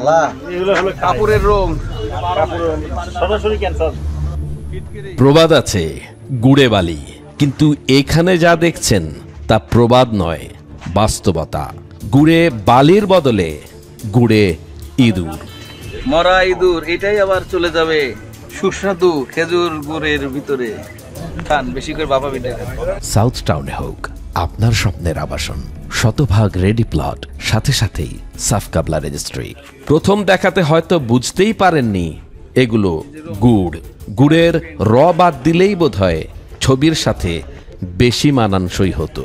আল্লাহ, এগুলো হলো কাপড়ের রং, সরাসরি ক্যান্সার। প্রবাদ আছে গুড়ে বালি, কিন্তু এখানে যা দেখছেন তা প্রবাদ নয়, বাস্তবতা। গুড়ে বালির বদলে গুড়ে ইঁদুর। মরা ইঁদুর, এটাই আবার চলে যাবে সুস্বাদু খেজুর গুড়ের ভিতরে। খান বেশি করে, বাবা বিটা খান। সাউথ টাউনে হোক আপনার স্বপ্নের আবাসন, শতভাগ রেডি প্লট, সাথে সাথেই সাফ কাবলা রেজিস্ট্রি। প্রথম দেখাতে হয়তো বুঝতেই পারেননি এগুলো গুড়। গুড়ের র বাদ দিলেই বোধহয় ছবির সাথে বেশি মানানসই হতো।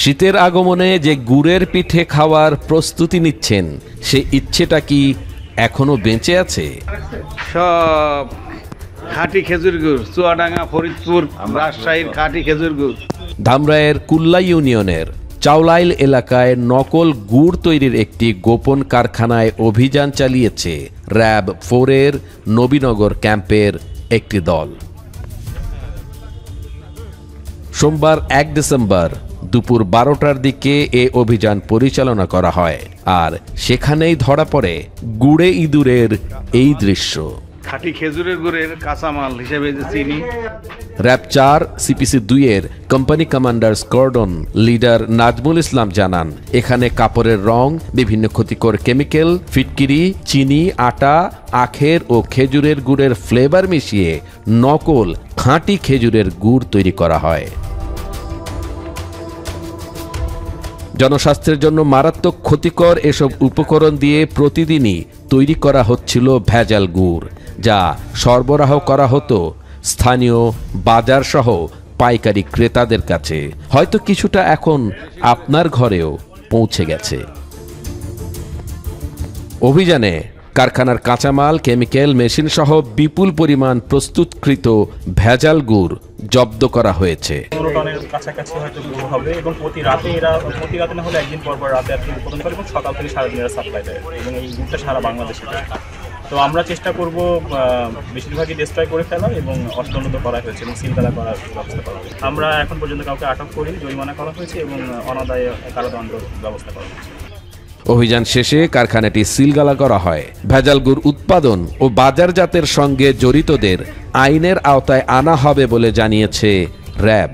শীতের আগমনে যে গুড়ের পিঠে খাওয়ার প্রস্তুতি নিচ্ছেন, সে ইচ্ছেটা কি এখনো বেঁচে আছে? সব খাঁটি খেজুর গুড়, চুয়াডাঙ্গা, ফরিদপুর, রাজশাহীর খাঁটি খেজুর গুড়। ধামরাইয়ের কুল্লা ইউনিয়নের চাওলাইল এলাকায় নকল গুড় তৈরির একটি গোপন কারখানায় অভিযান চালিয়েছে র্যাব 4-এর নবীনগর ক্যাম্পের একটি দল। সোমবার 1 ডিসেম্বর দুপুর 12টার দিকে এ অভিযান পরিচালনা করা হয়, আর সেখানেই ধরা পড়ে গুড়ে ইঁদুরের এই দৃশ্য। খাঁটি খেজুরের গুড়ের কাঁচামাল হিসেবে যে চিনি। র্যাব 4 সিপিসি 2-এর company commander squadron leader Nazmul Islam জানান, এখানে কাপড়ের রং, বিভিন্ন ক্ষতিকর কেমিক্যাল, ফিটকিরি, চিনি, আটা, আখের ও খেজুরের গুড়ের ফ্লেভার মিশিয়ে নকল খাঁটি খেজুরের গুড় তৈরি করা হয়। জনস্বাস্থ্যের জন্য মারাত্মক ক্ষতিকর এসব উপকরণ দিয়ে প্রতিদিনই তৈরি করা হচ্ছিল ভেজাল গুড়, যা সরবরাহ করা হতো স্থানীয় বাজার সহ পাইকারি ক্রেতাদের কাছে। হয়তো কিছুটা এখন আপনার ঘরেও পৌঁছে গেছে। অভিযানে কারখানার কাঁচামাল, কেমিক্যাল, মেশিন সহ বিপুল পরিমাণ প্রস্তুতকৃত ভেজাল গুড় জব্দ করা হয়েছে। কাছাকাছি হয়তো গুড় হবে এবং প্রতি রাতে না হলে একদিন পর রাতে আর কি উৎপাদন করে এবং সকাল থেকে সারাদিন এরা সাপ্লাই দেয় এবং এই গুড়টা সারা বাংলাদেশে দেয়। তো আমরা চেষ্টা করব বেশিরভাগই ডিস্ট্রয় করে ফেলা এবং অর্থোন্নত করা হয়েছে এবং সিলগালা করার ব্যবস্থা করা হয়েছে। আমরা এখন পর্যন্ত কাউকে আটক করি, জরিমানা করা হয়েছে এবং অনাদায়ে কারাদণ্ড ব্যবস্থা করা হয়েছে। অভিযান শেষে কারখানাটি সিলগালা করা হয়। ভেজাল গুড় উৎপাদন ও বাজারজাতের সঙ্গে জড়িতদের আইনের আওতায় আনা হবে বলে জানিয়েছে র্যাব।